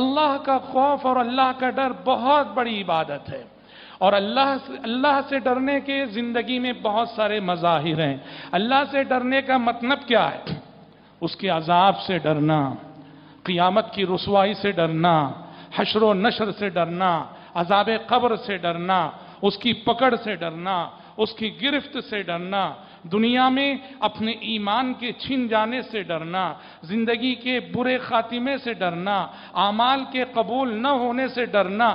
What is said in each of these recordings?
اللہ کا خوف اور اللہ کا ڈر بہت بڑی عبادت ہے، اور اللہ سے ڈرنے کے زندگی میں بہت سارے مظاہر ہیں۔ اللہ سے ڈرنے کا مطلب کیا ہے؟ اس کے عذاب سے ڈرنا، قیامت کی رسوائی سے ڈرنا، حشر و نشر سے ڈرنا، عذاب قبر سے ڈرنا، اس کی پکڑ سے ڈرنا، اس کی گرفت سے ڈرنا، دنیا میں اپنے ایمان کے چھن جانے سے ڈرنا، زندگی کے برے خاتمے سے ڈرنا، اعمال کے قبول نہ ہونے سے ڈرنا،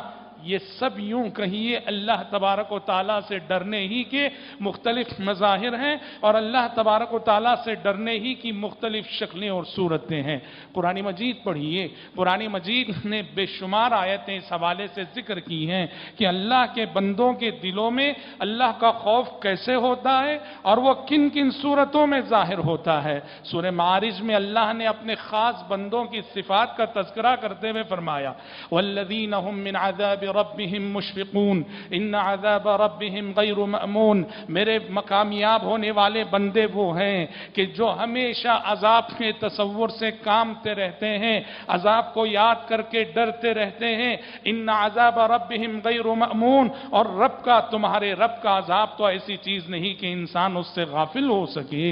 یہ سب یوں کہیے اللہ تبارک و تعالیٰ سے ڈرنے ہی کے مختلف مظاہر ہیں، اور اللہ تبارک و تعالیٰ سے ڈرنے ہی کی مختلف شکلیں اور صورتیں ہیں۔ قرآن مجید پڑھیے، قرآن مجید نے بے شمار آیتیں اس حوالے سے ذکر کی ہیں کہ اللہ کے بندوں کے دلوں میں اللہ کا خوف کیسے ہوتا ہے اور وہ کن کن صورتوں میں ظاہر ہوتا ہے۔ سورہ معارج میں اللہ نے اپنے خاص بندوں کی صفات کا تذکرہ کرتے ہوئے فرمایا والذین هم من عذاب ربهم مشفقون ان عذاب ربهم غیر مأمون، میرے کامیاب ہونے والے بندے وہ ہیں کہ جو ہمیشہ عذاب کے تصور سے کامتے رہتے ہیں، عذاب کو یاد کر کے ڈرتے رہتے ہیں۔ ان عذاب ربهم غیر مأمون، اور رب کا، تمہارے رب کا عذاب تو ایسی چیز نہیں کہ انسان اس سے غافل ہو سکے۔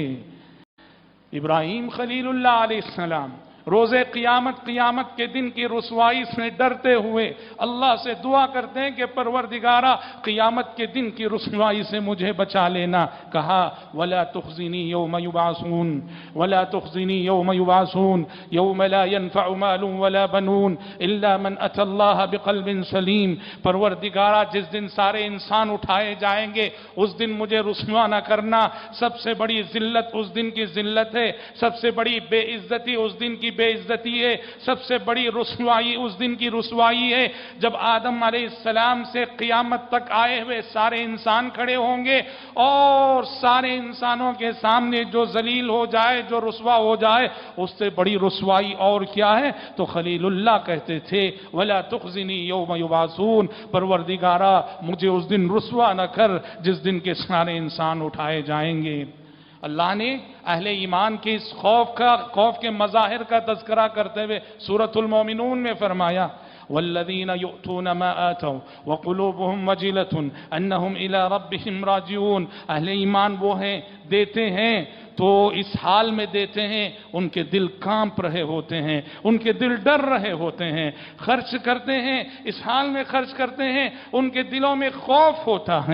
ابراہیم خلیل اللہ علیہ السلام روز قیامت کے دن کی رسوائی سے ڈرتے ہوئے اللہ سے دعا کرتے ہیں کہ پروردگارا قیامت کے دن کی رسوائی سے مجھے بچا لینا۔ کہا وَلَا تُخْزِنِي يَوْمَ يُبْعَثُونَ وَلَا تُخْزِنِي يَوْمَ يُبْعَثُونَ يَوْمَ لَا يَنْفَعُ مَالٌ وَلَا بَنُونَ إِلَّا مَنْ أَتَى اللَّهَ بِقَلْبٍ سَلِيمٍ، پروردگارا جس دن سارے انسان اٹھائے جائیں گے اس دن مجھے رسوا نہ کرنا۔ سب سے بڑی ذلت اس دن کی ذلت ہے، سب سے بڑی بے عزتی اس دن کی بے عزتی ہے، سب سے بڑی رسوائی اس دن کی رسوائی ہے جب آدم علیہ السلام سے قیامت تک آئے ہوئے سارے انسان کھڑے ہوں گے، اور سارے انسانوں کے سامنے جو ذلیل ہو جائے، جو رسوا ہو جائے، اس سے بڑی رسوائی اور کیا ہے؟ تو خلیل اللہ کہتے تھے وَلَا تُخْزِنِي يَوْمَ يُبْعَثُونَ، پروردگارا مجھے اس دن رسوا نہ کر جس دن کے سارے انسان اٹھائے جائیں گے۔ اللہ نے اہل ایمان کے اس خوف کے مظاہر کا تذکرہ کرتے ہوئے سورۃ المومنون میں فرمایا والذین یؤتون ما آتوا وقلوبهم وجلة انہم الی ربهم راجعون، اہل ایمان وہ ہیں دیتے ہیں تو اس حال میں دیتے ہیں ان کے دل کانپ رہے ہوتے ہیں، ان کے دل ڈر رہے ہوتے ہیں، خرچ کرتے ہیں اس حال میں خرچ کرتے ہیں ان کے دلوں میں خوف ہوتا ہے۔